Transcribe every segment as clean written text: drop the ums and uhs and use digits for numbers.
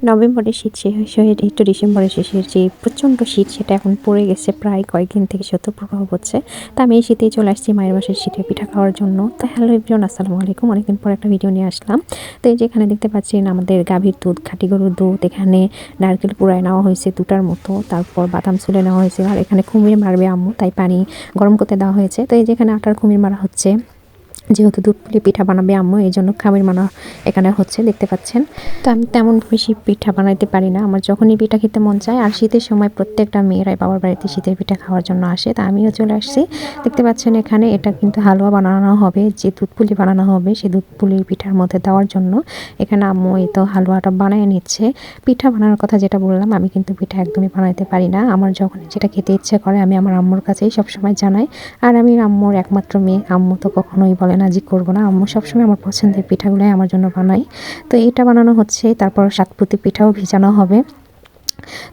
নভেম্বরের শীত শেষ হয়ে একটু ডিসেম্বরের শেষের যে প্রচণ্ড শীত সেটা এখন পড়ে গেছে, প্রায় কয়েকদিন থেকে শৈত্যপ্রবাহ হচ্ছে। তা আমি এই শীতেই চলে আসছি মায়ের বাসার শীতে পিঠা খাওয়ার জন্য। তো হ্যালো এভরিওয়ান, আসসালামু আলাইকুম। অনেকদিন পর একটা ভিডিও নিয়ে আসলাম। তো এই যে এখানে দেখতে পাচ্ছেন আমাদের গাভীর দুধ, খাঁটি গরুর দুধ, এখানে নারকেল পুড়ায় নেওয়া হয়েছে দুটার মতো, তারপর বাদাম ছুলে নেওয়া হয়েছে, আর এখানে কুমির মারবে আম্মু, তাই পানি গরম করতে দেওয়া হয়েছে। তো এই যে এখানে আটার কুমির মারা হচ্ছে, যেহেতু দুধ পুলি পিঠা বানাবে আম্মু, এই জন্য খামির মানা এখানে হচ্ছে, দেখতে পাচ্ছেন। তো আমি তেমন বেশি পিঠা বানাইতে পারি না, আমার যখনই পিঠা খেতে মন চায়। আর শীতের সময় প্রত্যেকটা মেয়েরাই বাবার বাড়িতে শীতের পিঠা খাওয়ার জন্য আসে, তা আমিও চলে আসছি। দেখতে পাচ্ছেন এখানে এটা কিন্তু হালুয়া বানানো হবে, যে দুধ পুলি বানানো হবে সেই দুধ পুলির পিঠার মধ্যে দেওয়ার জন্য এখানে আম্মু এই তো হালুয়াটা বানিয়ে নিচ্ছে। পিঠা বানানোর কথা যেটা বললাম, আমি কিন্তু পিঠা একদমই বানাইতে পারি না। আমার যখন যেটা খেতে ইচ্ছে করে আমি আমার আম্মুর কাছেই সবসময় জানাই। আর আমি আম্মুর একমাত্র মেয়ে, আম্মু তো কখনোই বলে না যে করবো না। আম্মু সবসময় আমার পছন্দের পিঠাগুলোই আমার জন্য বানাই। তো এটা বানানো হচ্ছে, তারপর সাতপুতি পিঠাও ভিজানো হবে।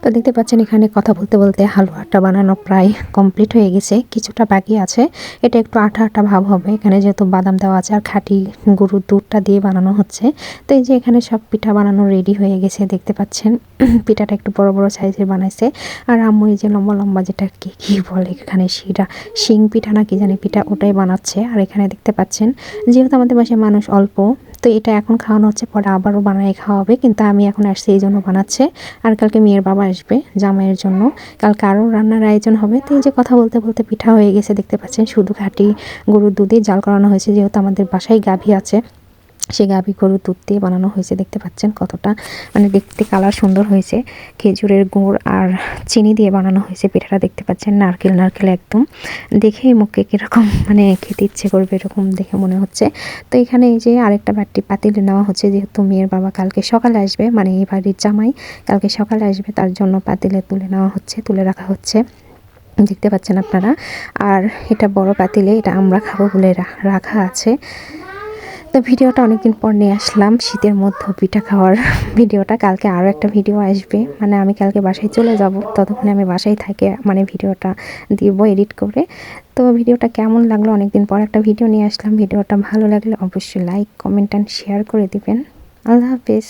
তো দেখতে পাচ্ছেন এখানে কথা বলতে বলতে হালুয়াটা বানানো প্রায় কমপ্লিট হয়ে গেছে, কিছুটা বাকি আছে। এটা একটু আঠা আঠা ভাব হবে, এখানে যেহেতু বাদাম দেওয়া আছে আর খাঁটি গরুর দুধটা দিয়ে বানানো হচ্ছে। তো এই যে এখানে সব পিঠা বানানো রেডি হয়ে গেছে, দেখতে পাচ্ছেন। পিঠাটা একটু বড় বড় সাইজের বানাইছে। আর আম্মু এই যে লম্বা লম্বা যেটা কি বলে এখানে, সেটা শিং পিঠা না কি জানি পিঠা, ওটাই বানাচ্ছে। আর এখানে দেখতে পাচ্ছেন যেহেতু আমাদের বাসায় মানুষ অল্প, তো এটা এখন খাওয়ানো হচ্ছে, পরে আবারও বানায় খাওয়াবে। কিন্তু আমি এখন আসছি এই জন্য বানাচ্ছে। আর কালকে মেয়ের বাবা আসবে জামাইয়ের জন্য, কালকে আরও রান্নার আয়োজন হবে। তো এই যে কথা বলতে বলতে পিঠা হয়ে গেছে, দেখতে পাচ্ছেন। শুধু খাঁটি গরুর দুধে জাল করানো হয়েছে, যেহেতু আমাদের বাসায় গাভী আছে, সে গাভী গরুর দুধ দিয়ে বানানো হয়েছে। দেখতে পাচ্ছেন কতটা মানে দেখতে কালার সুন্দর হয়েছে। খেজুরের গুড় আর চিনি দিয়ে বানানো হয়েছে পিঠাটা, দেখতে পাচ্ছেন। নারকেল নারকেল একদম দেখেই মুখে কীরকম মানে খেতে ইচ্ছে করবে এরকম দেখে মনে হচ্ছে। তো এখানে এই যে আরেকটা পাতিলে নেওয়া হচ্ছে, যেহেতু মেয়ের বাবা কালকে সকালে আসবে, মানে এই বাড়ির জামাই কালকে সকালে আসবে, তার জন্য পাতিলে তুলে নেওয়া হচ্ছে, তুলে রাখা হচ্ছে, দেখতে পাচ্ছেন আপনারা। আর এটা বড় পাতিলে, এটা আমরা খাবো বলে রাখা আছে। তো ভিডিওটা অনেকদিন পর নিয়ে আসলাম, শীতের মধ্যে পিঠা খাওয়ার ভিডিওটা। কালকে আরও একটা ভিডিও আসবে, মানে আমি কালকে বাসায় চলে যাব, ততক্ষণে আমি বাসায় থাকি, মানে ভিডিওটা দিব এডিট করে। তো ভিডিওটা কেমন লাগলো, অনেকদিন পর একটা ভিডিও নিয়ে আসলাম। ভিডিওটা ভালো লাগলে অবশ্যই লাইক, কমেন্ট অ্যান্ড শেয়ার করে দিবেন। আল্লাহ হাফেজ।